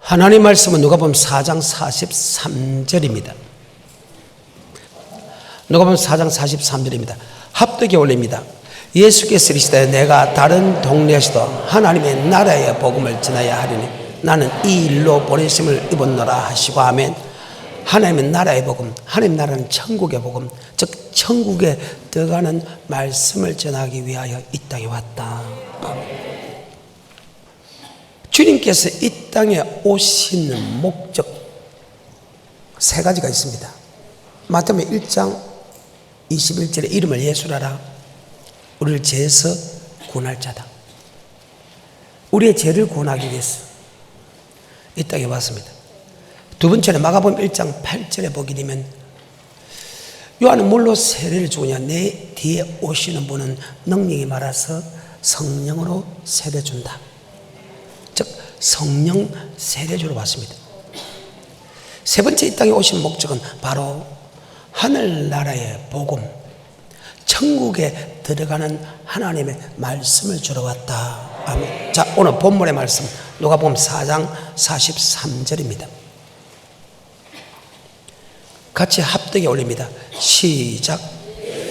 하나님 말씀은 누가복음 4장 43절입니다. 누가복음 4장 43절입니다. 합독에 올립니다. 예수께서 이르시되 내가 다른 동네에서도 하나님의 나라의 복음을 전하여야 하리니 나는 이 일로 보내심을 입었노라 하시고 아멘. 하나님의 나라의 복음, 하나님 나라는 천국의 복음, 즉 천국에 들어가는 말씀을 전하기 위하여 이 땅에 왔다. 주님께서 이 땅에 오시는 목적 세 가지가 있습니다. 마태복음 1장 21절에 이름을 예수라라. 우리를 죄에서 구원할 자다. 우리의 죄를 구원하기 위해서 이 땅에 왔습니다. 두 번째는 마가복음 1장 8절에 보게 되면 요한은 뭘로 세례를 주냐? 내 뒤에 오시는 분은 능력이 많아서 성령으로 세례 준다. 즉 성령 세례주로 왔습니다. 세 번째 이 땅에 오신 목적은 바로 하늘나라의 복음, 천국에 들어가는 하나님의 말씀을 주러 왔다. 아멘. 자, 오늘 본문의 말씀 누가복음 4장 43절입니다. 같이 합독에 올립니다. 시작.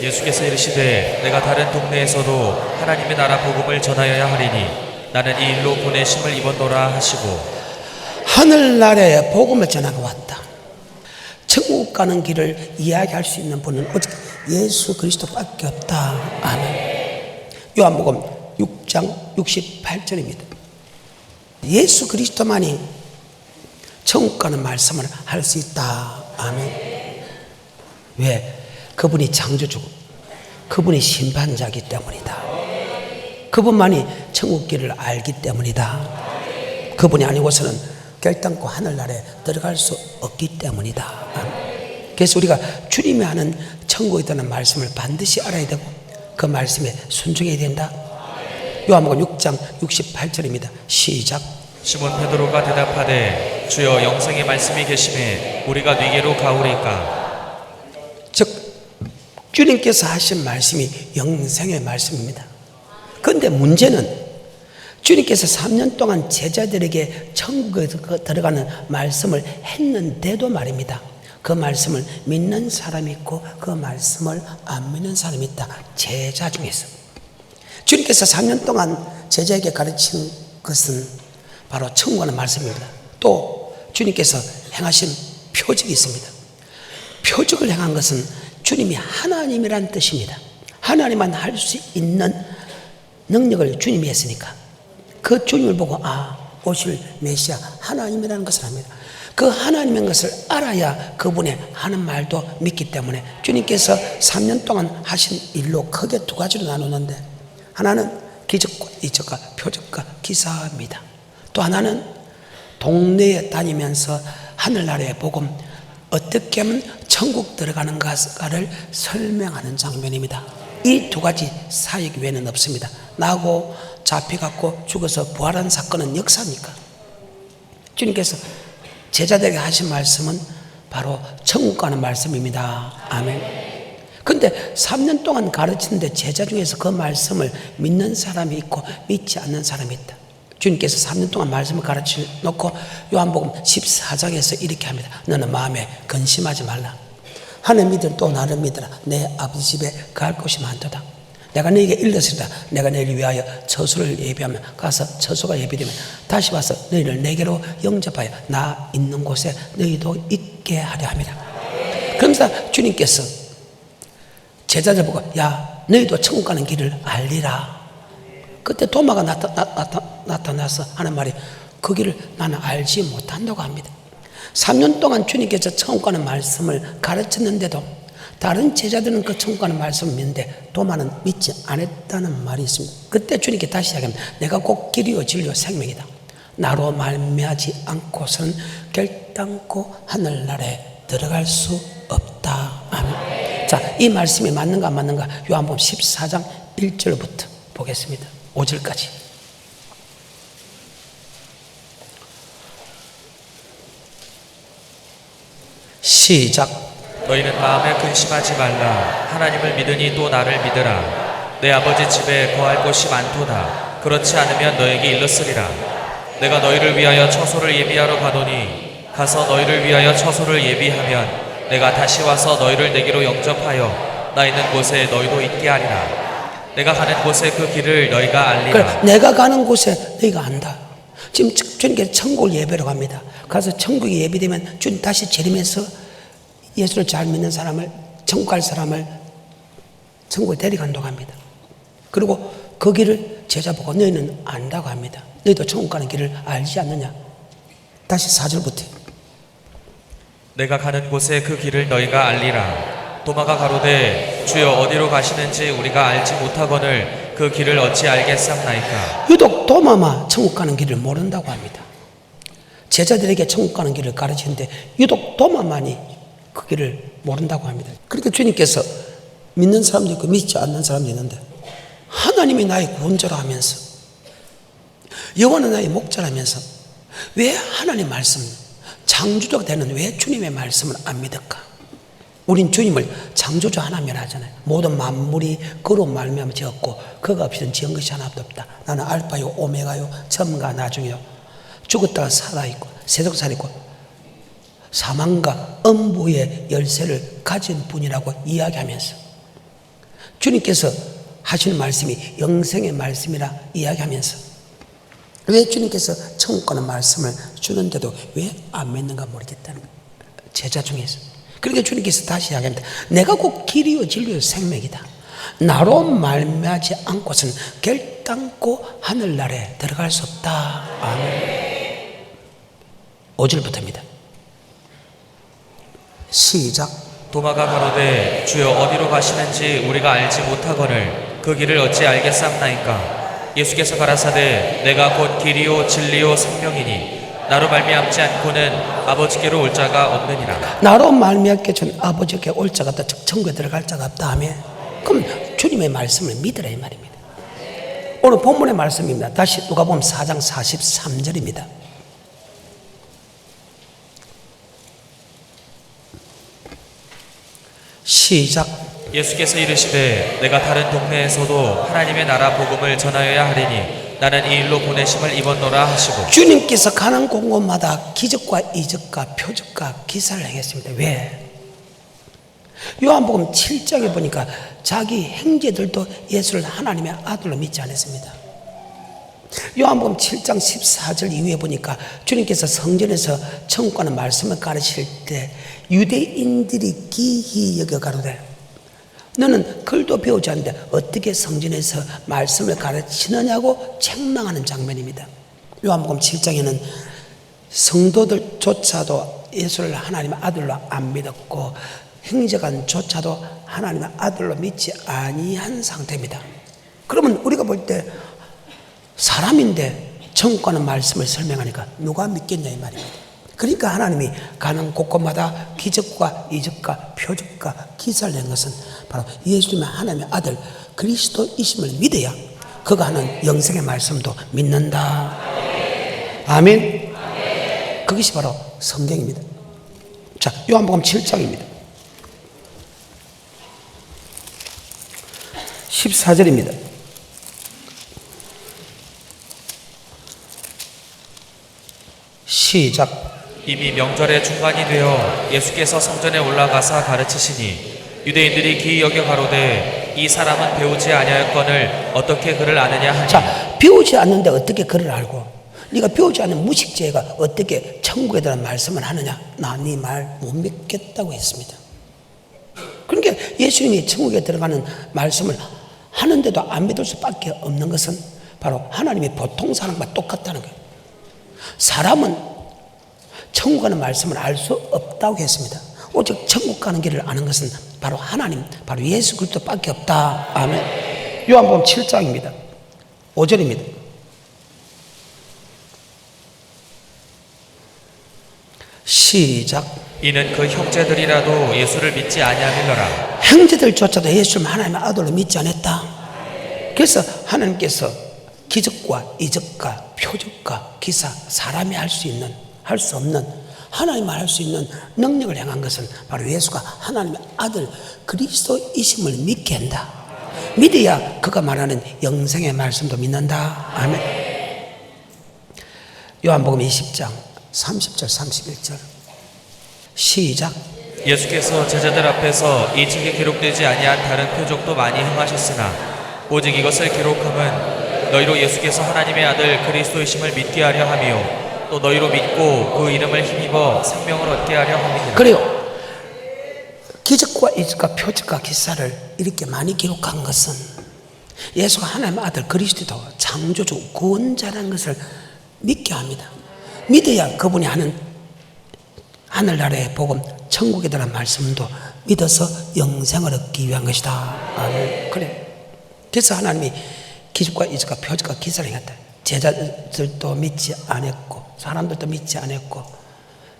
예수께서 이르시되 내가 다른 동네에서도 하나님의 나라 복음을 전하여야 하리니 나는 이 일로 보내심을 입었노라 하시고 하늘나라의 복음을 전하고 왔다. 천국 가는 길을 이야기할 수 있는 분은 오직 예수 그리스도밖에 없다. 아멘. 요한복음 6장 68절입니다. 예수 그리스도만이 천국 가는 말씀을 할 수 있다. 아멘. 왜? 그분이 창조주고 그분이 심판자이기 때문이다. 그분만이 천국 길을 알기 때문이다. 그분이 아니고서는 결단코 하늘나라에 들어갈 수 없기 때문이다. 그래서 우리가 주님이 하는 천국에 대한 말씀을 반드시 알아야 되고 그 말씀에 순종해야 된다. 요한복음 6장 68절입니다. 시작. 시몬 베드로가 대답하되 주여 영생의 말씀이 계심에 우리가 네게로 가오리까. 즉 주님께서 하신 말씀이 영생의 말씀입니다. 그런데 문제는 주님께서 3년 동안 제자들에게 천국에 들어가는 말씀을 했는데도 말입니다. 그 말씀을 믿는 사람이 있고 그 말씀을 안 믿는 사람이 있다. 제자 중에서. 주님께서 3년 동안 제자에게 가르친 것은 바로 천국 가는 말씀입니다. 또 주님께서 행하신 표적이 있습니다. 표적을 행한 것은 주님이 하나님이란 뜻입니다. 하나님만 할 수 있는 능력을 주님이 했으니까 그 주님을 보고 오실 메시아 하나님이라는 것을 압니다. 그 하나님인 것을 알아야 그분의 하는 말도 믿기 때문에 주님께서 3년 동안 하신 일로 크게 두 가지로 나누는데 하나는 기적과 이적과 표적과 기사입니다. 또 하나는 동네에 다니면서 하늘나라의 복음 어떻게 하면 천국 들어가는가를 설명하는 장면입니다. 이 두 가지 사역 외에는 없습니다. 나고 잡혀갖고 죽어서 부활한 사건은 역사니까. 주님께서 제자들에게 하신 말씀은 바로 천국 가는 말씀입니다. 아멘. 그런데 3년 동안 가르치는데 제자 중에서 그 말씀을 믿는 사람이 있고 믿지 않는 사람이 있다. 주님께서 3년 동안 말씀을 가르쳐 놓고 요한복음 14장에서 이렇게 합니다. 너는 마음에 근심하지 말라. 하늘 믿으라 또 나를 믿으라. 내 아버지 집에 갈 곳이 많도다. 내가 너에게 일렀으리다. 내가 너희를 위하여 처소를 예비하면 가서 처소가 예비되면 다시 와서 너희를 내게로 영접하여 나 있는 곳에 너희도 있게 하려 함이라. 그러면서 주님께서 제자들 보고 야 너희도 천국 가는 길을 알리라. 그때 도마가 나타나서 하는 말이 그 길을 나는 알지 못한다고 합니다. 3년 동안 주님께서 천국 가는 말씀을 가르쳤는데도 다른 제자들은 그 천국 가는 말씀을 믿는데 도마는 믿지 않았다는 말이 있습니다. 그때 주님께 다시 이야기합니다. 내가 곧 길이요 진리요 생명이다. 나로 말미암지 않고서는 결단코 하늘나라에 들어갈 수 없다. 아멘. 자, 이 말씀이 맞는가 안 맞는가 요한복음 14장 1절부터 보겠습니다. 5절까지. 시작. 너희는 마음에 근심하지 말라. 하나님을 믿으니 또 나를 믿으라. 내 아버지 집에 거할 곳이 많도다. 그렇지 않으면 너에게 일렀으리라. 내가 너희를 위하여 처소를 예비하러 가노니 가서 너희를 위하여 처소를 예비하면 내가 다시 와서 너희를 내게로 영접하여 나 있는 곳에 너희도 있게 하리라. 내가 가는 곳에 그 길을 너희가 알리라. 그러니까 내가 가는 곳에 너희가 안다. 지금 주님께서 천국을 예배로 갑니다. 가서 천국이 예비되면 주님 다시 재림해서 예수를 잘 믿는 사람을, 천국 갈 사람을 천국에 데려간다고 합니다. 그리고 그 길을 제자 보고 너희는 안다고 합니다. 너희도 천국 가는 길을 알지 않느냐. 다시 4절부터. 내가 가는 곳에 그 길을 너희가 알리라. 도마가 가로되 주여 어디로 가시는지 우리가 알지 못하거늘 그 길을 어찌 알겠삼나이까. 유독 도마만 천국 가는 길을 모른다고 합니다. 제자들에게 천국 가는 길을 가르치는데 유독 도마만이 그 길을 모른다고 합니다. 그러니까 주님께서 믿는 사람도 있고 믿지 않는 사람도 있는데 하나님이 나의 구원자로 하면서 여호와는 나의 목자라면서 왜 하나님 말씀, 창조주가 되는 왜 주님의 말씀을 안 믿을까? 우린 주님을 창조주 하나님이라 하잖아요. 모든 만물이 그로 말미암아 지었고 그가 없이는 지은 것이 하나도 없다. 나는 알파요 오메가요 처음과 나중이요 죽었다가 살아있고 세속살있고 사망과 음부의 열쇠를 가진 분이라고 이야기하면서 주님께서 하시는 말씀이 영생의 말씀이라 이야기하면서 왜 주님께서 천국 가는 말씀을 주는데도 왜 안 믿는가 모르겠다는 거예요. 제자 중에서. 그러니까 주님께서 다시 이야기합니다. 내가 곧 길이요 진리요 생명이다. 나로 말미암지 않고서는 결단코 하늘나라에 들어갈 수 없다. 아멘. 5절부터입니다. 시작. 도마가 가로되 주여 어디로 가시는지 우리가 알지 못하거늘 그 길을 어찌 알겠삼나이까. 예수께서 가라사대 내가 곧 길이요 진리요 생명이니 나로 말미암지 않고는 아버지께로 올 자가 없느니라. 나로 말미암게 전 아버지께 올 자가 없다. 즉 천국에 들어갈 자가 없다 하면 그럼 주님의 말씀을 믿으라 이 말입니다. 오늘 본문의 말씀입니다. 다시 누가복음 4장 43절입니다. 시작. 예수께서 이르시되 내가 다른 동네에서도 하나님의 나라 복음을 전하여야 하리니 나는 이 일로 보내심을 입었노라 하시고. 주님께서 가는 곳곳마다 기적과 이적과 표적과 기사를 행했습니다. 왜? 요한복음 7장에 보니까 자기 형제들도 예수를 하나님의 아들로 믿지 않았습니다. 요한복음 7장 14절 이후에 보니까 주님께서 성전에서 천국 가는 말씀을 가르칠 때 유대인들이 기히 여겨 가로되 너는 글도 배우지 않는데 어떻게 성전에서 말씀을 가르치느냐고 책망하는 장면입니다. 요한복음 7장에는 성도들조차도 예수를 하나님의 아들로 안 믿었고 형제간조차도 하나님의 아들로 믿지 아니한 상태입니다. 그러면 우리가 볼 때 사람인데 천국 가는 말씀을 설명하니까 누가 믿겠냐 이 말입니다. 그러니까 하나님이 가는 곳곳마다 기적과 이적과 표적과 기사를 낸 것은 바로 예수님의 하나님의 아들 그리스도이심을 믿어야 그가 하는 영생의 말씀도 믿는다. 아멘. 그것이 바로 성경입니다. 자, 요한복음 7장입니다. 14절입니다. 시작. 이미 명절의 중간이 되어 예수께서 성전에 올라가사 가르치시니 유대인들이 기이 여겨 가로되 이 사람은 배우지 아니하였거늘 어떻게 그를 아느냐 하니. 자, 배우지 않는데 어떻게 그를 알고 네가 배우지 않는 무식죄가 어떻게 천국에 대한 말씀을 하느냐. 나 네 말 못 믿겠다고 했습니다. 그러니까 예수님이 천국에 들어가는 말씀을 하는데도 안 믿을 수밖에 없는 것은 바로 하나님이 보통 사람과 똑같다는 거예요. 사람은 천국 가는 말씀을 알 수 없다고 했습니다. 오직 천국 가는 길을 아는 것은 바로 하나님, 바로 예수 그리스도밖에 없다. 아멘. 요한복음 7장입니다. 5절입니다. 시작. 이는 그 형제들이라도 예수를 믿지 아니하밀러라. 형제들조차도 예수를 하나님의 아들로 믿지 않았다. 그래서 하나님께서 기적과 이적과 표적과 기사, 사람이 할 수 있는, 할 수 없는, 하나님만 할 수 있는 능력을 행한 것은 바로 예수가 하나님의 아들 그리스도이심을 믿게 한다. 믿어야 그가 말하는 영생의 말씀도 믿는다. 아멘. 요한복음 20장 30절 31절 시작. 예수께서 제자들 앞에서 이 책에 기록되지 아니한 다른 표적도 많이 행하셨으나 오직 이것을 기록함은 너희로 예수께서 하나님의 아들 그리스도이심을 믿게 하려 함이요 또 너희로 믿고 그 이름을 힘입어 생명을 얻게 하려 함이니라. 그래요. 기적과 이적과 표적과 기사를 이렇게 많이 기록한 것은 예수가 하나님의 아들 그리스도 창조주 구원자라는 것을 믿게 합니다. 믿어야 그분이 하는 하늘나라의 복음 천국에 대한 말씀도 믿어서 영생을 얻기 위한 것이다. 아멘. 그래. 그래서 하나님이 기적과 이적과 표적과 기사를 행했다. 제자들도 믿지 않았고 사람들도 믿지 않았고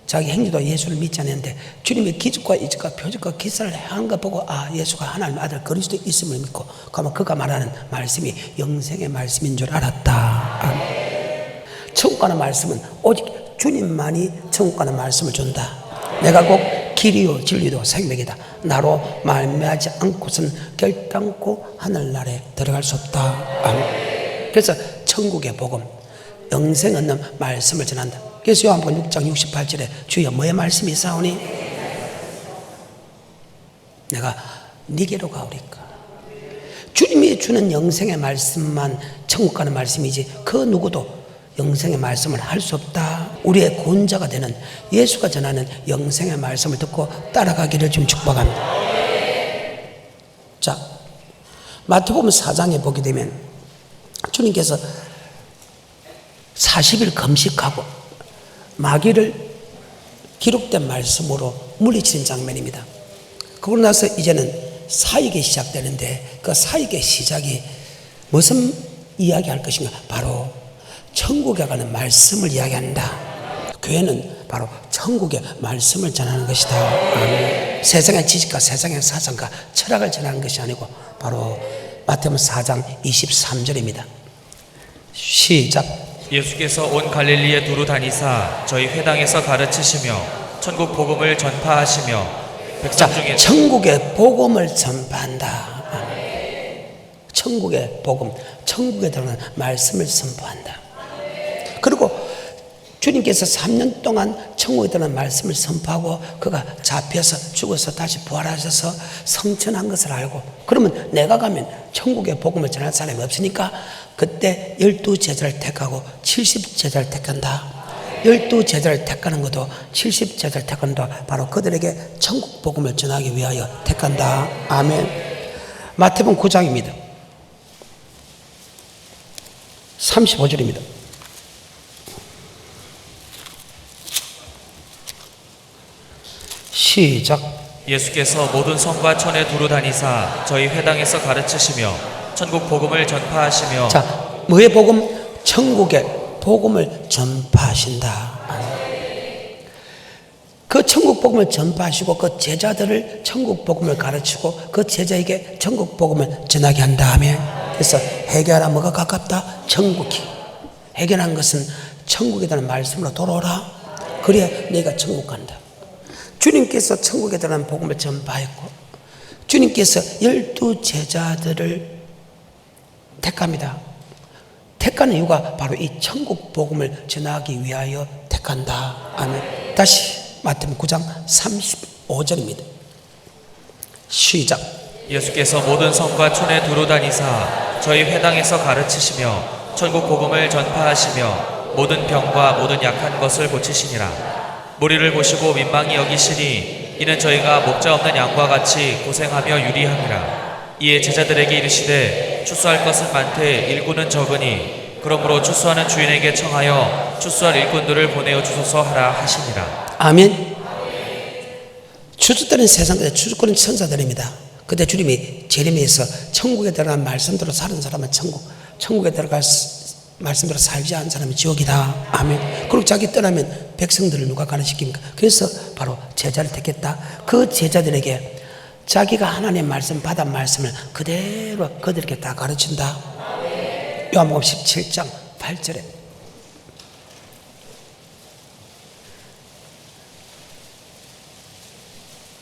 자기 행위도 예수를 믿지 않았는데 주님이 기적과 이적과 표적과 기사를 행한 거 보고 예수가 하나님의 아들 그리스도 있음을 믿고 그러면 그가 말하는 말씀이 영생의 말씀인 줄 알았다. 아멘. 천국 가는 말씀은 오직 주님만이 천국 가는 말씀을 준다. 내가 곧 길이요 진리도 생명이다. 나로 말미암지 않고선 결단코 하늘나라에 들어갈 수 없다. 아멘. 그래서 천국의 복음, 영생 얻는 말씀을 전한다. 그래서 요한복음 6장 68절에 주여 뭐의 말씀이 있사오니 내가 네게로 가오리까. 주님이 주는 영생의 말씀만 천국 가는 말씀이지 그 누구도 영생의 말씀을 할 수 없다. 우리의 구원자가 되는 예수가 전하는 영생의 말씀을 듣고 따라가기를 좀 축복합니다. 자, 마태복음 4장에 보게 되면 주님께서 40일 금식하고 마귀를 기록된 말씀으로 물리치는 장면입니다. 그러고 나서 이제는 사역이 시작되는데 그 사역의 시작이 무슨 이야기할 것인가? 바로 천국에 가는 말씀을 이야기한다. 교회는 바로 천국의 말씀을 전하는 것이다. 아멘. 세상의 지식과 세상의 사상과 철학을 전하는 것이 아니고 바로 마태복음 4장 23절입니다. 시작. 예수께서 온 갈릴리에 두루 다니사 저희 회당에서 가르치시며 천국 복음을 전파하시며 백성 중에 천국의 복음을 전파한다. 아멘. 천국의 복음, 천국에 들어가는 말씀을 선포한다. 그리고 주님께서 3년 동안 천국에 들어가는 말씀을 선포하고 그가 잡혀서 죽어서 다시 부활하셔서 성천한 것을 알고 그러면 내가 가면 천국의 복음을 전할 사람이 없으니까 그때 12제자를 택하고 70제자를 택한다. 12제자를 택하는 것도 70제자를 택하는 것도 바로 그들에게 천국 복음을 전하기 위하여 택한다. 아멘. 마태복음 9장입니다. 35절입니다. 시작. 예수께서 모든 성과 촌에 두루 다니사 저희 회당에서 가르치시며 천국 복음을 전파하시며 자, 뭐의 복음? 천국의 복음을 전파하신다. 그 천국 복음을 전파하시고 그 제자들을 천국 복음을 가르치고 그 제자에게 천국 복음을 전하게 한 다음에 그래서 해결하라 뭐가 가깝다? 천국이. 해결한 것은 천국에 대한 말씀으로 돌아오라. 그래야 내가 천국 간다. 주님께서 천국에 대한 복음을 전파했고 주님께서 12제자들을 택합니다. 택하는 이유가 바로 이 천국 복음을 전하기 위하여 택한다. 아멘. 다시 마태복음 9장 35절입니다. 시작. 예수께서 모든 성과 촌에 두루 다니사 저희 회당에서 가르치시며 천국 복음을 전파하시며 모든 병과 모든 약한 것을 고치시니라. 무리를 보시고 민망히 여기시니 이는 저희가 목자 없는 양과 같이 고생하며 유리함이라. 이에 제자들에게 이르시되 추수할 것은 많되 일꾼은 적으니 그러므로 추수하는 주인에게 청하여 추수할 일꾼들을 보내어 주소서 하라 하시니라. 아멘. 추수들은 세상에 추수꾼은 천사들입니다. 그때 주님이 제레미야에서 천국에 들어간 말씀대로 사는 사람은 천국에 들어갈 말씀대로 살지 않은 사람은 지옥이다. 아멘. 그리고 자기 떠나면 백성들을 누가 가르치십니까? 그래서 바로 제자를 택했다. 그 제자들에게 자기가 하나님의 말씀 받은 말씀을 그대로 그들에게 다 가르친다. 요한복음 17장 8절에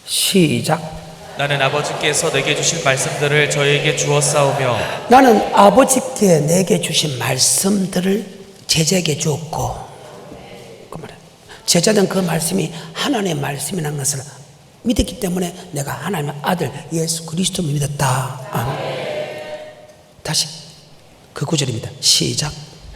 시작. 나는 아버지께서 내게 주신 말씀들을 저희에게 주었사오며 나는 아버지께 내게 주신 말씀들을 제자에게 주었고 제자들은 그 말씀이 하나님의 말씀이라는 것을 믿었기 때문에 내가 하나님의 아들 예수 그리스도를 믿었다. 아멘. 다시 그 구절입니다. 시작.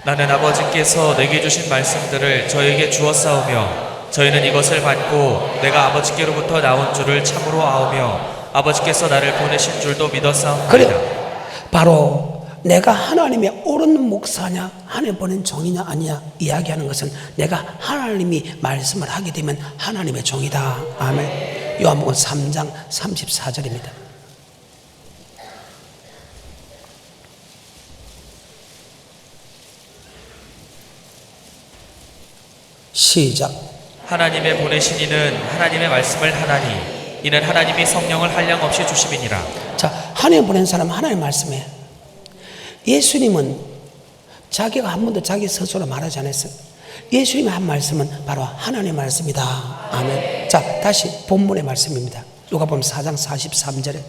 나는 아버지께서 내게 주신 말씀들을 저에게 주었사오며 저희는 이것을 받고 내가 아버지께로부터 나온 줄을 참으로 아오며 아버지께서 나를 보내신 줄도 믿었사옵나이다. 그래, 바로 내가 하나님의 옳은 목사냐 하나님 보낸 종이냐 아니냐 이야기하는 것은 내가 하나님이 말씀을 하게 되면 하나님의 종이다. 아멘. 요한복음 3장 34절입니다. 시작. 하나님의 보내신 이는 하나님의 말씀을 하나니 이는 하나님이 성령을 한량없이 주심이니라. 자, 하나님 보낸 사람은 하나님 말씀이에요. 예수님은 자기가 한 번도 자기 스스로 말하지 않았어요. 예수님이 한 말씀은 바로 하나님의 말씀이다. 아멘. 자, 다시 본문의 말씀입니다. 누가복음 4장 43절에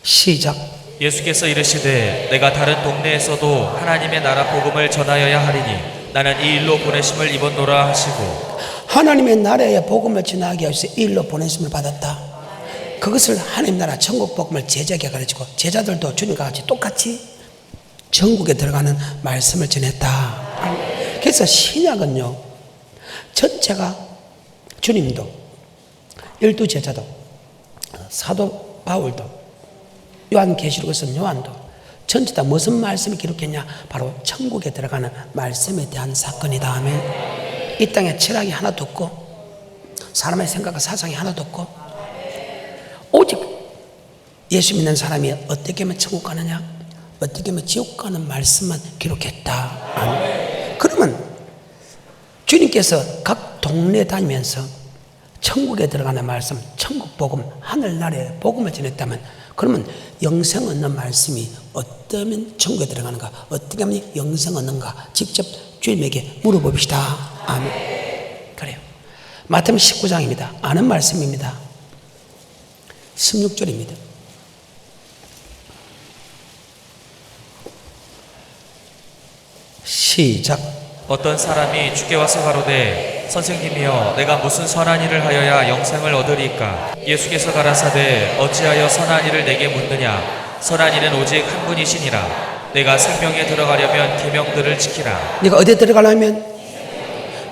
시작. 예수께서 이르시되 내가 다른 동네에서도 하나님의 나라 복음을 전하여야 하리니 나는 이 일로 보내심을 입었노라 하시고 하나님의 나라의 복음을 전하기 위해서 이 일로 보내심을 받았다. 그것을 하나님 나라 천국 복음을 제자에게 가르치고 제자들도 주님과 같이 똑같이 천국에 들어가는 말씀을 전했다. 그래서 신약은요 전체가 주님도 12제자도 사도 바울도 요한계시록에서는 요한도 전체 다 무슨 말씀을 기록했냐? 바로 천국에 들어가는 말씀에 대한 사건이다. 아멘. 이 땅에 철학이 하나도 없고 사람의 생각과 사상이 하나도 없고 오직 예수 믿는 사람이 어떻게 하면 천국 가느냐, 어떻게 하면 지옥 가는 말씀만 기록했다. 아멘. 그러면 주님께서 각 동네 다니면서 천국에 들어가는 말씀, 천국 복음, 하늘나라의 복음을 전했다면 그러면 영생 얻는 말씀이 어떠면 천국에 들어가는가, 어떻게 하면 영생 얻는가 직접 주님에게 물어봅시다. 아멘. 그래요. 마태복음 19장입니다. 아는 말씀입니다. 16절입니다. 시작. 어떤 사람이 주께 와서 가로되 선생님이여 내가 무슨 선한 일을 하여야 영생을 얻으리까? 예수께서 가라사대 어찌하여 선한 일을 내게 묻느냐? 선한 일은 오직 한 분이시니라. 내가 생명에 들어가려면 계명들을 지키라. 네가 어디에 들어가려면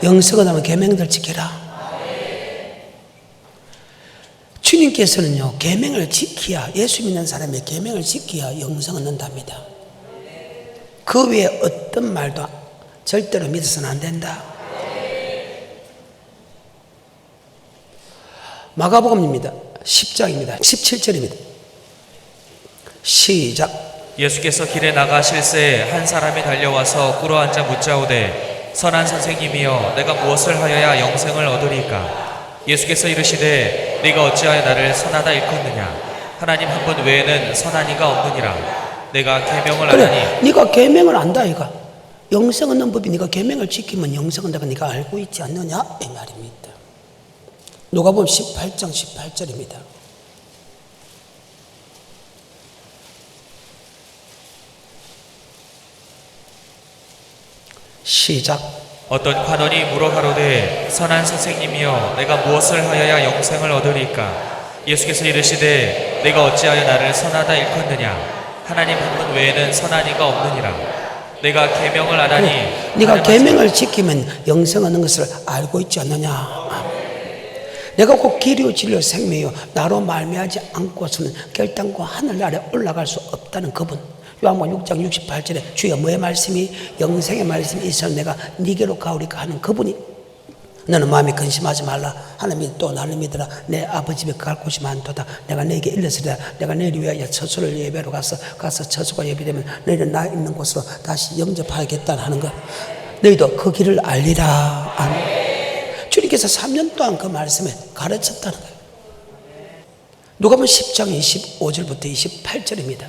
영생 얻으면 계명들 지키라. 주님께서는요 계명을 지켜야, 예수 믿는 사람의 계명을 지켜야 영생 얻는답니다. 그 외에 어떤 말도 절대로 믿어서는 안 된다. 마가복음입니다. 10장입니다. 17절입니다. 시작. 예수께서 길에 나가실새 한 사람이 달려와서 꿇어앉아 묻자오되 선한 선생님이여 내가 무엇을 하여야 영생을 얻으리까? 예수께서 이르시되 네가 어찌하여 나를 선하다 일컫느냐? 하나님 한 분 외에는 선한 이가 없느니라. 내가 계명을 그래, 안하니 네가 계명을 안다 이가. 영생 얻는 법이 네가 계명을 지키면 영생 얻는다고 네가 알고 있지 않느냐 이 말입니다. 누가복음 18장 18절입니다. 시작. 어떤 관원이 물어 가로되 선한 선생님이여 내가 무엇을 하여야 영생을 얻으리까? 예수께서 이르시되 내가 어찌하여 나를 선하다 일컫느냐? 하나님 한 분 외에는 선한 이가 없느니라. 내가 계명을 안하니 네가 계명을 지키면 영생 얻는 것을 알고 있지 않느냐? 내가 곧 길이요 진리요 생명이요 나로 말미암지 않고서는 결단코 하늘나라에 올라갈 수 없다는 그분. 요한복음 6장 68절에 주여 뭐의 말씀이 영생의 말씀이 있어 내가 네게로 가오리까 하는 그분이 너는 마음에 근심하지 말라. 하나님이 또 나를 믿으라. 내 아버지 집에 갈 곳이 많도다. 내가 너에게 일렀으리라. 내가 너희를 위하여 처소를 예배로 가서 처소가 예배되면 너희는 나 있는 곳으로 다시 영접하겠다 하는 거. 너희도 그 길을 알리라. 아멘. 주님께서 3년 동안 그 말씀에 가르쳤다는 거예요. 누가복음 10장 25절부터 28절입니다.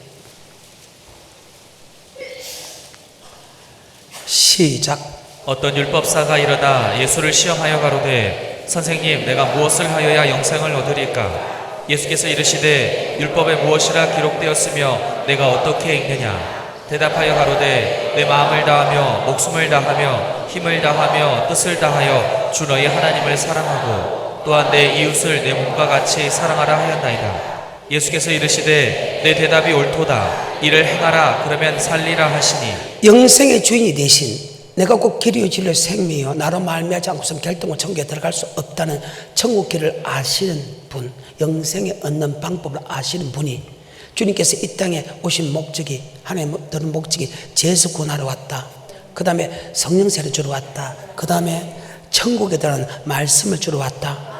시작. 어떤 율법사가 일어나 예수를 시험하여 가로되 선생님 내가 무엇을 하여야 영생을 얻으리까? 예수께서 이르시되 율법에 무엇이라 기록되었으며 내가 어떻게 읽느냐? 대답하여 가로되 내 마음을 다하며 목숨을 다하며 힘을 다하며 뜻을 다하여 주 너희 하나님을 사랑하고 또한 내 이웃을 내 몸과 같이 사랑하라 하였나이다. 예수께서 이르시되 내 대답이 옳도다. 이를 행하라. 그러면 살리라 하시니 영생의 주인이 되신 내가 곧 길이요 진리요 생명이요 나로 말미암지 않고선 결정과 천국에 들어갈 수 없다는 천국 길을 아시는 분, 영생에 얻는 방법을 아시는 분이 주님께서 이 땅에 오신 목적이, 하나님 드는 목적이 죄에서 구원하러 왔다. 그 다음에 성령세를 주러 왔다. 그 다음에 천국에 들어가는 말씀을 주러 왔다.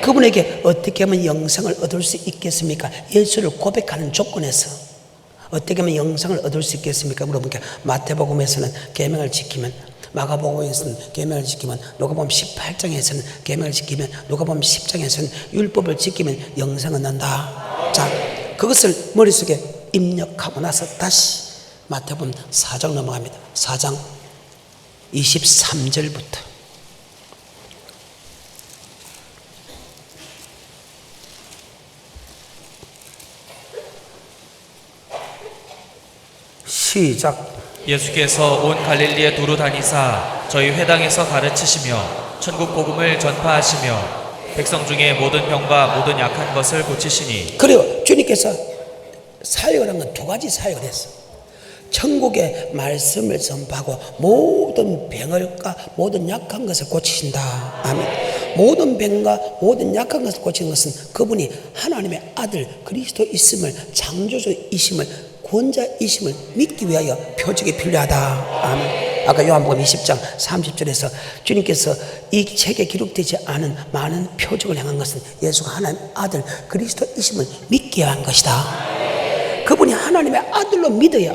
그분에게 어떻게 하면 영생을 얻을 수 있겠습니까? 예수를 고백하는 조건에서 어떻게 하면 영생을 얻을 수 있겠습니까? 물어보니까 마태복음에서는 계명을 지키면, 마가복음에서는 계명을 지키면, 누가복음 18장에서는 계명을 지키면, 누가복음 10장에서는 율법을 지키면 영생을 얻는다. 자, 그것을 머릿속에 입력하고 나서 다시 마태복음 4장 넘어갑니다. 4장 23절부터 시작. 예수께서 온 갈릴리에 두루 다니사 저희 회당에서 가르치시며 천국 복음을 전파하시며 백성 중에 모든 병과 모든 약한 것을 고치시니. 그래요. 주님께서 사역을 한 건 두 가지 사역을 했어. 천국의 말씀을 전파하고 모든 병을과 모든 약한 것을 고치신다. 아멘. 모든 병과 모든 약한 것을 고치는 것은 그분이 하나님의 아들 그리스도 있음을, 창조주이심을, 구원자이심을 믿기 위하여 표적이 필요하다. 아멘. 아까 요한복음 20장 30절에서 주님께서 이 책에 기록되지 않은 많은 표적을 행한 것은 예수가 하나님의 아들 그리스도이심을 믿게 한 것이다. 그분이 하나님의 아들로 믿어야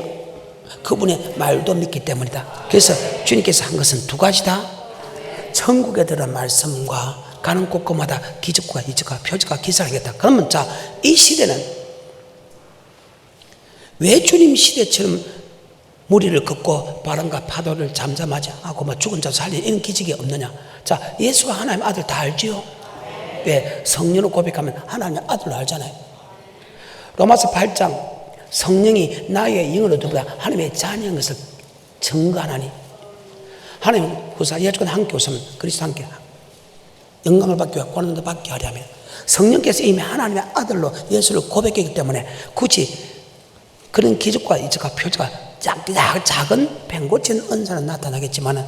그분의 말도 믿기 때문이다. 그래서 주님께서 한 것은 두 가지다. 천국에 들어간 말씀과 가는 곳곳마다 기적과 이적과 표적과 기사를 하겠다. 그러면 자, 이 시대는 왜 주님 시대처럼 무리를 걷고 바람과 파도를 잠잠하지 하고 뭐 죽은 자 살리는 이런 기적이 없느냐? 자, 예수가 하나님의 아들 다 알지요? 왜? 성령으로 고백하면 하나님의 아들로 알잖아요. 로마서 8장 성령이 나의 영으로 들어가 하나님의 자녀인 것을 증거하나니 하나님 구사 예수가 함께 오시면 그리스도 함께 영광을 받기 위하여 고난도 받게 하려면 성령께서 이미 하나님의 아들로 예수를 고백했기 때문에 굳이 그런 기적과 이적과 표적과 작은 뱀 고치는 은사는 나타나겠지만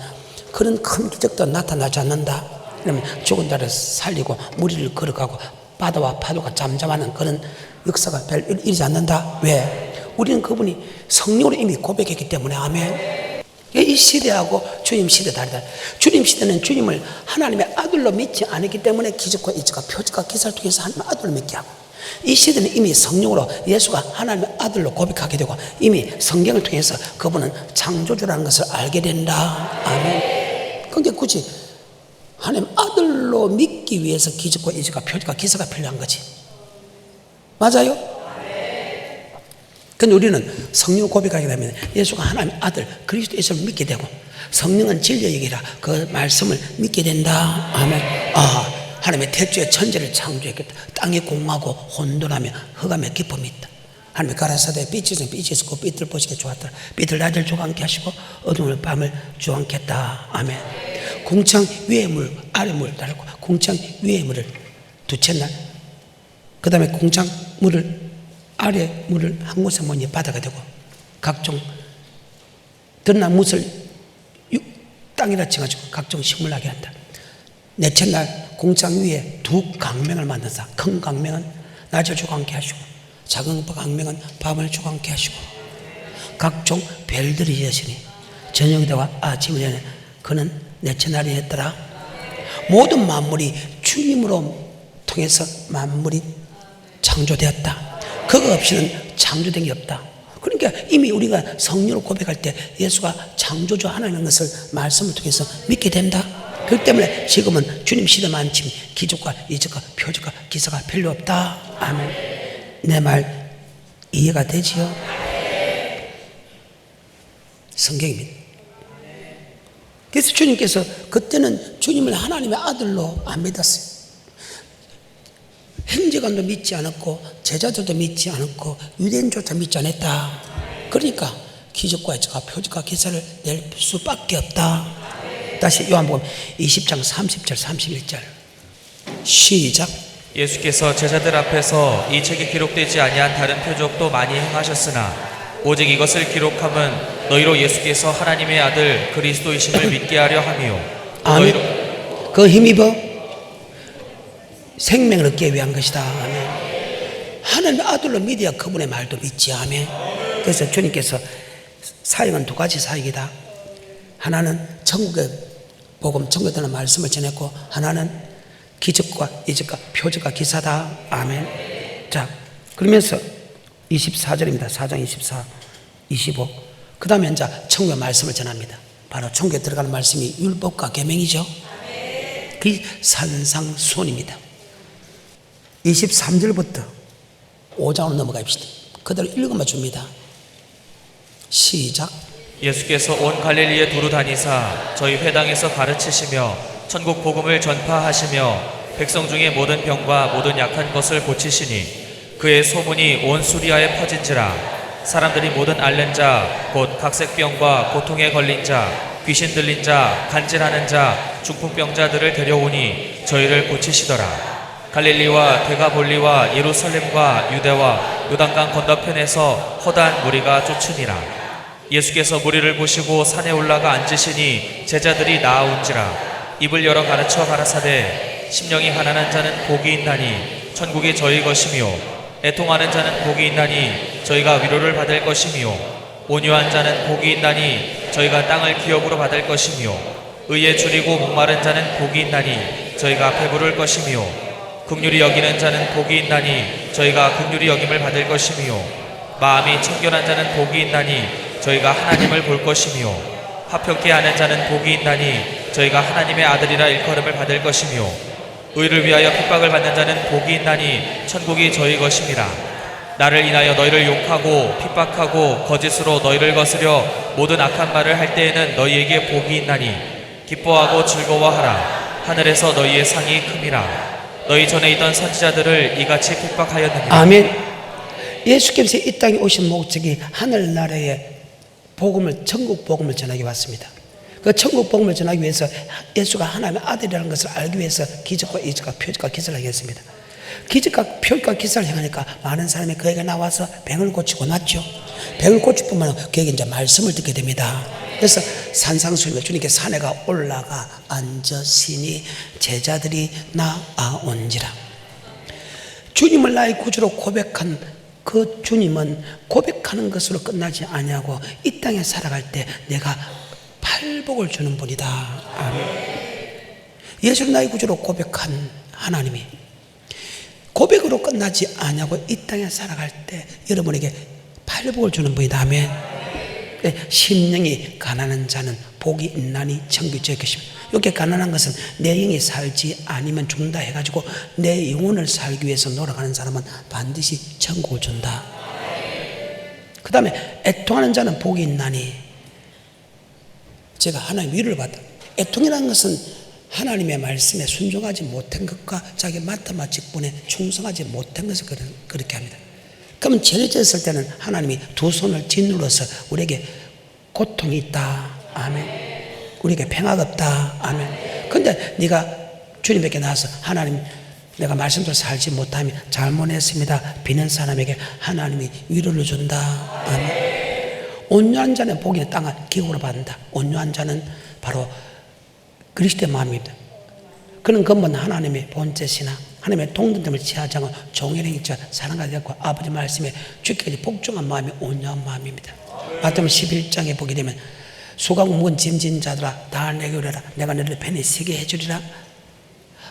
그런 큰 기적도 나타나지 않는다. 그러면 죽은 자를 살리고 무리를 걸어가고 바다와 파도가 잠잠하는 그런 역사가 별 일이지 않는다. 왜? 우리는 그분이 성령으로 이미 고백했기 때문에. 아멘. 이 시대하고 주님 시대 다르다. 주님 시대는 주님을 하나님의 아들로 믿지 않았기 때문에 기적과 이적과 표적과 기사를 통해서 하나님의 아들로 믿게 하고, 이 시대는 이미 성령으로 예수가 하나님의 아들로 고백하게 되고 이미 성경을 통해서 그분은 창조주라는 것을 알게 된다. 아멘. 그런데 굳이 하나님 아들로 믿기 위해서 기적과 이적과 표적과 기사가 필요한 거지. 맞아요? 근데 우리는 성령 고백하게 되면 예수가 하나님 아들 그리스도 예수를 믿게 되고 성령은 진리의 얘기라 그 말씀을 믿게 된다. 아멘. 하나님의 태초에 천지를 창조했겠다. 땅이 공하고 혼돈하며 흑암에 기쁨이 있다. 하나님의 가라사대 빛이 있었고 빛을 보시기에 좋았더라. 빛을 낮을 주고 함께 하시고 어둠을 밤을 주고 함께 했다. 아멘. 궁창 위의 물 아래 물 달고 궁창 위의 물을 두째 날 그 다음에 궁창 물을 아래 물을 한 곳에 모니 바다가 되고 각종 드러난 무엇을 땅이라 쳐가지고 각종 식물 나게 한다. 넷째 날 궁창 위에 두 강명을 만든다. 큰 강명은 낮을 주고 함께 하시고 작은 강명은 밤을 주고 함께 하시고 각종 별들이 되시니 저녁이 되고 아침이 되는 그는 넷째 날이 했더라. 모든 만물이 주님으로 통해서 만물이 창조되었다. 그거 없이는 창조된 게 없다. 그러니까 이미 우리가 성령으로 고백할 때 예수가 창조주 하나님인 것을 말씀을 통해서 믿게 된다. 그렇기 때문에 지금은 주님 시대만큼 기적과 이적과 표적과 기사가 필요 없다. 아멘. 내 말 이해가 되지요? 성경입니다. 그래서 주님께서 그때는 주님을 하나님의 아들로 안 믿었어요. 형제간도 믿지 않았고 제자들도 믿지 않았고 유대인조차 믿지 않았다. 그러니까 기적과 예적과 표적과 기사를 낼 수밖에 없다. 다시 요한복음 20장 30절 31절 시작. 예수께서 제자들 앞에서 이 책에 기록되지 아니한 다른 표적도 많이 행하셨으나 오직 이것을 기록함은 너희로 예수께서 하나님의 아들 그리스도이심을 믿게 하려 함이요. 아멘. 그 힘입어 생명을 얻기 위한 것이다. 아멘. 하나님의 아들로 믿어야 그분의 말도 믿지. 아멘. 그래서 주님께서 사역은 두 가지 사역이다. 하나는 천국의 복음, 천국에 대한 말씀을 전했고, 하나는 기적과 이적과 표적과 기사다. 아멘. 자, 그러면서 24절입니다. 4장 24, 25. 그 다음에 이제 천국의 말씀을 전합니다. 바로 천국에 들어가는 말씀이 율법과 계명이죠. 그 산상수훈입니다. 23절부터 5장으로 넘어갑시다. 그대로 읽어만 줍니다. 시작. 예수께서 온 갈릴리에 두루 다니사 저희 회당에서 가르치시며 천국 복음을 전파하시며 백성 중에 모든 병과 모든 약한 것을 고치시니 그의 소문이 온 수리아에 퍼진지라. 사람들이 모든 앓는 자 곧 각색병과 고통에 걸린 자 귀신 들린 자 간질하는 자 중풍병자들을 데려오니 저희를 고치시더라. 갈릴리와 데가볼리와 예루살렘과 유대와 요단강 건너편에서 허다한 무리가 쫓으니라. 예수께서 무리를 보시고 산에 올라가 앉으시니 제자들이 나아온지라. 입을 열어 가르쳐 가라사대 심령이 가난한 자는 복이 있나니 천국이 저희 것이며 애통하는 자는 복이 있나니 저희가 위로를 받을 것이며 온유한 자는 복이 있나니 저희가 땅을 기업으로 받을 것이며 의에 줄이고 목마른 자는 복이 있나니 저희가 배부를 것이며 긍휼히 여기는 자는 복이 있나니 저희가 긍휼히 여김을 받을 것이며 마음이 청결한 자는 복이 있나니 저희가 하나님을 볼 것이며 화평케 하는 자는 복이 있나니 저희가 하나님의 아들이라 일컬음을 받을 것이며 의를 위하여 핍박을 받는 자는 복이 있나니 천국이 저희 것임이라. 나를 인하여 너희를 욕하고 핍박하고 거짓으로 너희를 거스려 모든 악한 말을 할 때에는 너희에게 복이 있나니 기뻐하고 즐거워하라. 하늘에서 너희의 상이 큼이라. 너희 전에 있던 선지자들을 이같이 핍박하였느니라. 아멘. 예수께서 이 땅에 오신 목적이 하늘나라의 복음을, 천국 복음을 전하기 왔습니다. 그 천국 복음을 전하기 위해서 예수가 하나님의 아들이라는 것을 알기 위해서 기적과 이적과 표적과 기사를 하겠습니다. 기적과 표적과 기사를 행하니까 많은 사람이 그에게 나와서 병을 고치고 났죠. 병을 고칠 뿐만 아니라 그에게 이제 말씀을 듣게 됩니다. 그래서 산상수훈, 주님께 산에 올라가 앉으시니 제자들이 나아온지라. 주님을 나의 구주로 고백한 그 주님은 고백하는 것으로 끝나지 아니하고 이 땅에 살아갈 때 내가 팔복을 주는 분이다. 아멘. 예수를 나의 구주로 고백한 하나님이 고백으로 끝나지 아니하고 이 땅에 살아갈 때 여러분에게 팔복을 주는 분이다. 아멘. 심령이 가난한 자는 복이 있나니 천국이 저희 것입니다. 이렇게 가난한 것은 내 영이 살지 아니면 죽는다 해가지고 내 영혼을 살기 위해서 노력하는 사람은 반드시 천국을 준다. 그 다음에 애통하는 자는 복이 있나니 제가 하나님 위로를 받다. 애통이라는 것은 하나님의 말씀에 순종하지 못한 것과 자기 맡은 직분에 충성하지 못한 것을 그렇게 합니다. 그러면 죄를 지었을 때는 하나님이 두 손을 짓눌러서 우리에게 고통이 있다. 아멘. 우리에게 평화가 없다. 아멘. 근데 네가 주님에게 나와서 하나님 내가 말씀대로 살지 못하면 잘못했습니다. 비는 사람에게 하나님이 위로를 준다. 아멘. 온유한 자는 복이 땅을 기업으로 받는다. 온유한 자는 바로 그리스도의 마음입니다. 그는 근본 하나님의 본체시나 하나님의 동등됨을 취하지 않고 종일의 인자 사랑과 되었고 아버지 말씀에 주께까지 복종한 마음이 온유한 마음입니다. 마태복음 11장에 보게 되면 수고하고 무거운 짐진 자들아 다 내게 오려라. 내가 너희를 편히 쉬게 해주리라.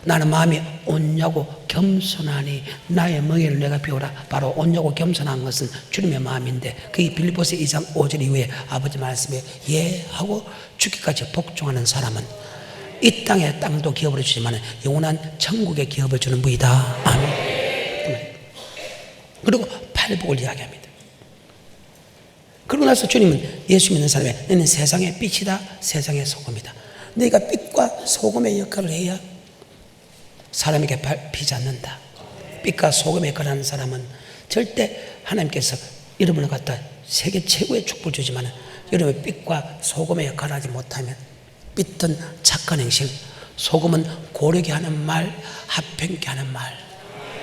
나는 마음이 온유하고 겸손하니 나의 멍에를 내가 비우라. 바로 온유하고 겸손한 것은 주님의 마음인데 그게 빌립보서 2장 5절 이후에 아버지 말씀에 예 하고 죽기까지 복종하는 사람은 이 땅의 땅도 기업을 주지만 영원한 천국의 기업을 주는 분이다. 아멘. 그리고 팔복을 이야기합니다. 그러고 나서 주님은 예수 믿는 사람에 너는 세상의 빛이다. 세상의 소금이다. 너희가 빛과 소금의 역할을 해야 사람에게 밟히지 않는다. 빛과 소금의 역할을 하는 사람은 절대 하나님께서 여러분을 갖다 세계 최고의 축복을 주지만 여러분의 빛과 소금의 역할을 하지 못하면 빛은 착한 행실, 소금은 고르게 하는 말, 합평케 하는 말.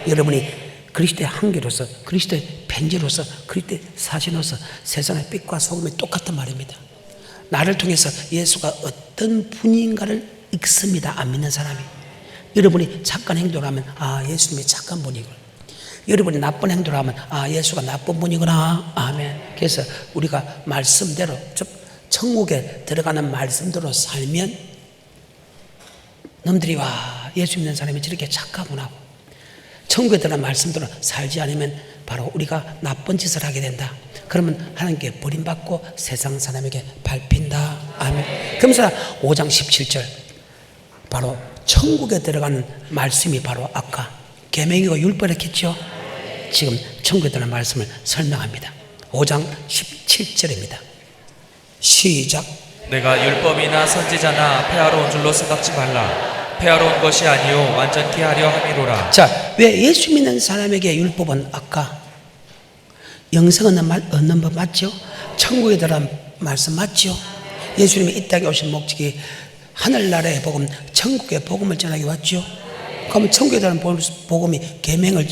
여러분이 그리스도의 한계로서, 그리스도의 편지로서, 그리스도의 사신으로서 세상의 빛과 소금이 똑같은 말입니다. 나를 통해서 예수가 어떤 분인가를 읽습니다. 안 믿는 사람이. 여러분이 착한 행동을 하면 예수님이 착한 분이고, 여러분이 나쁜 행동을 하면 예수가 나쁜 분이구나. 아멘. 그래서 우리가 말씀대로, 즉 천국에 들어가는 말씀대로 살면 놈들이 예수 믿는 사람이 저렇게 착하구나. 천국에 들어가는 말씀대로 살지 않으면 바로 우리가 나쁜 짓을 하게 된다. 그러면 하나님께 버림받고 세상 사람에게 밟힌다. 아멘. 그러면서 5장 17절 바로 천국에 들어가는 말씀이 바로 아까 계명이고 율법이었겠죠. 지금 천국에 들어가는 말씀을 설명합니다. 5장 17절입니다. 시작. 내가 율법이나 선지자나 폐하러 온 줄로 생각지 말라. 폐하러 온 것이 아니요 완전케 하려 함이로라. 자, 왜 예수 믿는 사람에게 율법은 아까 영생 얻는 법 맞죠? 천국에 들어간 말씀 맞죠? 예수님이 이 땅에 오신 목적이 하늘나라의 복음, 천국의 복음을 전하기 왔죠? 그러면 천국에 들어간 복음이 계명을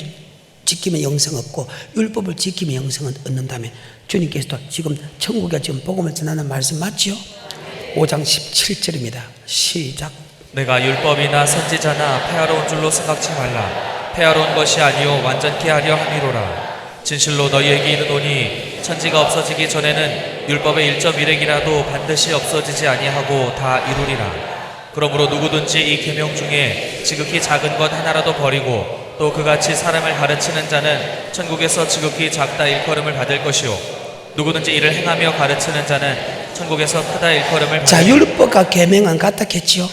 지키면 영생 얻고 율법을 지키면 영생을 얻는다면 주님께서도 지금 천국에 지금 복음을 전하는 말씀 맞죠? 5장 17절입니다. 시작. 내가 율법이나 선지자나 폐하러 온 줄로 생각지 말라. 폐하러 온 것이 아니요 완전케 하려 함이로라. 진실로 너희에게 이르노니 천지가 없어지기 전에는 율법의 1.1획이라도 반드시 없어지지 아니하고 다 이루리라. 그러므로 누구든지 이 계명 중에 지극히 작은 것 하나라도 버리고 또 그같이 사람을 가르치는 자는 천국에서 지극히 작다 일컬음을 받을 것이요 누구든지 이를 행하며 가르치는 자는 천국에서 크다 일컬음을 받을 자, 율법과 계명은 같았겠지요?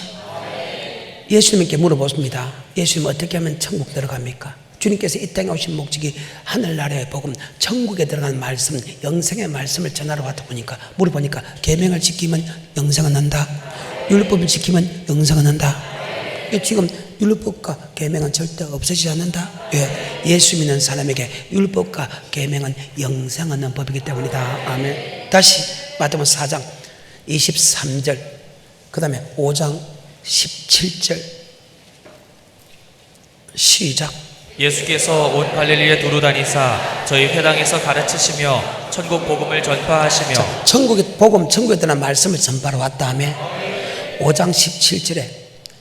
예수님께 물어보십니다. 예수님 어떻게 하면 천국 들어갑니까? 주님께서 이 땅에 오신 목적이 하늘나라의 복음, 천국에 들어가는 말씀, 영생의 말씀을 전하러 왔다 보니까 물어보니까 계명을 지키면 영생을 얻는다. 율법을 지키면 영생을 얻는다. 지금 율법과 계명은 절대 없어지지 않는다. 왜? 예수 믿는 사람에게 율법과 계명은 영생 얻는 법이기 때문이다. 아멘. 다시 마태복음 4장 23절 그 다음에 5장 17절 시작. 예수께서 온 갈릴리에 두루 다니사 저희 회당에서 가르치시며 천국 복음을 전파하시며 천국의 복음, 천국에 대한 말씀을 전파하러 왔다 하며 5장 17절에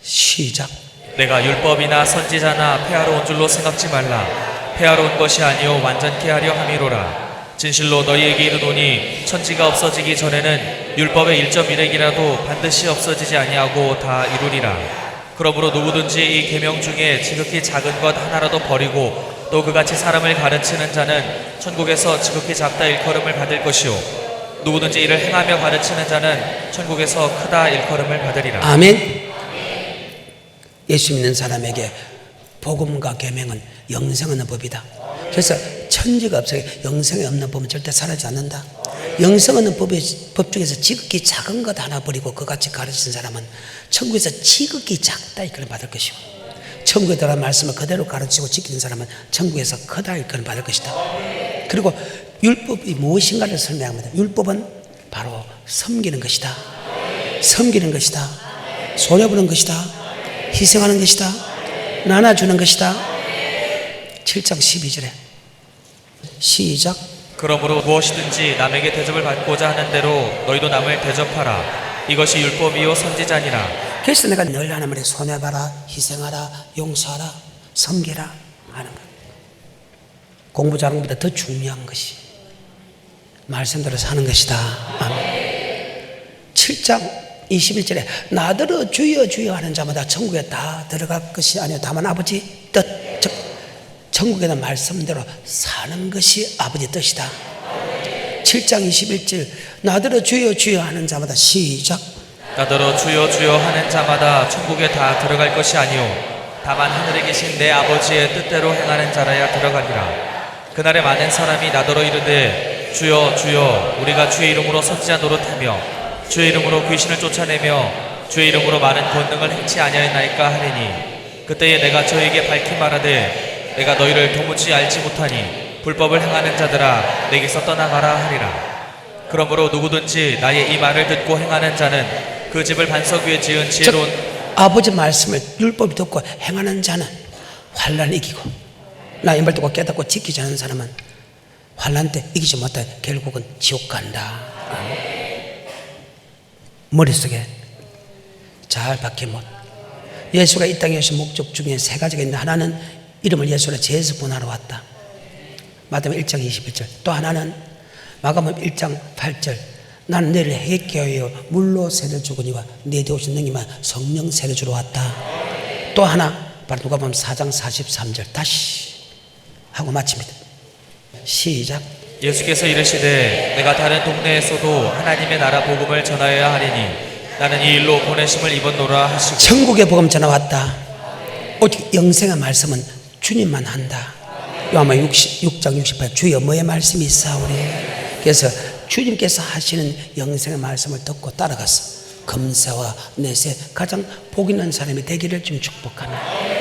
시작. 내가 율법이나 선지자나 폐하러 온 줄로 생각지 말라. 폐하러 온 것이 아니요 완전케 하려 함이로라. 진실로 너희에게 이르노니 천지가 없어지기 전에는 율법의 1.1획이라도 반드시 없어지지 아니하고 다 이루리라. 그러므로 누구든지 이 계명 중에 지극히 작은 것 하나라도 버리고 또 그같이 사람을 가르치는 자는 천국에서 지극히 작다 일컬음을 받을 것이요 누구든지 이를 행하며 가르치는 자는 천국에서 크다 일컬음을 받으리라. 아멘. 예수 믿는 사람에게 복음과 계명은 영생 얻는 법이다. 그래서 천지가 없어요. 영생이 없는 법은 절대 사라지지 않는다. 영생 얻는 법 중에서 지극히 작은 것 하나 버리고 그같이 가르치는 사람은 천국에서 지극히 작다 이끌음 받을 것이고 천국에 들어간 말씀을 그대로 가르치고 지키는 사람은 천국에서 크다 이끌음 받을 것이다. 그리고 율법이 무엇인가를 설명합니다. 율법은 바로 섬기는 것이다. 섬기는 것이다. 소려부는 것이다. 희생하는 것이다. 나눠주는 것이다. 7장 12절에 시작. 그러므로 무엇이든지 남에게 대접을 받고자 하는 대로 너희도 남을 대접하라. 이것이 율법이요 선지자니라. 그래서 내가 늘 하는 말에 손해봐라, 희생하라, 용서하라, 섬기라 하는 것. 공부 잘하는 것보다 더 중요한 것이 말씀대로 사는 것이다. 아멘. 7장 21절에 나더러 주여 주여 하는 자마다 천국에 다 들어갈 것이 아니요 다만 아버지 뜻, 즉 천국에는 말씀대로 사는 것이 아버지 뜻이다. 7장 21절 나더러 주여 주여 하는 자마다 시작. 나더러 주여 주여 하는 자마다 천국에 다 들어갈 것이 아니요 다만 하늘에 계신 내 아버지의 뜻대로 행하는 자라야 들어가리라. 그날에 많은 사람이 나더러 이르되 주여 주여 우리가 주의 이름으로 선지자 노릇하며 주의 이름으로 귀신을 쫓아내며 주의 이름으로 많은 권능을 행치 아니하였나이까 하리니 그때에 내가 저에게 밝히 말하되 내가 너희를 도무지 알지 못하니 불법을 행하는 자들아 내게서 떠나가라 하리라. 그러므로 누구든지 나의 이 말을 듣고 행하는 자는 그 집을 반석 위에 지은 지혜로운 아버지 말씀을 율법 듣고 행하는 자는 환난을 이기고, 나 이 말 듣고 깨닫고 지키지 않는 사람은 환난 때 이기지 못해 결국은 지옥 간다. 머릿속에 잘 박히면 예수가 이 땅에 오신 목적 중에 세 가지가 있는데, 하나는 이름을 예수라 죄에서 분하러 왔다. 마태복음 1장 21절. 또 하나는 마가복음 1장 8절. 나는 너를 해게 하여 물로 세를 주거니와 내 뒤에 오신 능이만 성령 세를 주러 왔다. 또 하나 바로 누가복음 4장 43절. 다시 하고 마칩니다. 시작. 예수께서 이르시되 내가 다른 동네에서도 하나님의 나라 복음을 전하여야 하리니 나는 이 일로 보내심을 입었노라 하시고. 천국의 복음 전하 왔다. 오직 영생의 말씀은 주님만 한다. 요한복음 6장 68 주여 뭐의 말씀이 있사오니. 그래서 주님께서 하시는 영생의 말씀을 듣고 따라가서 금세와 내세 가장 복 있는 사람이 되기를 좀 축복하네.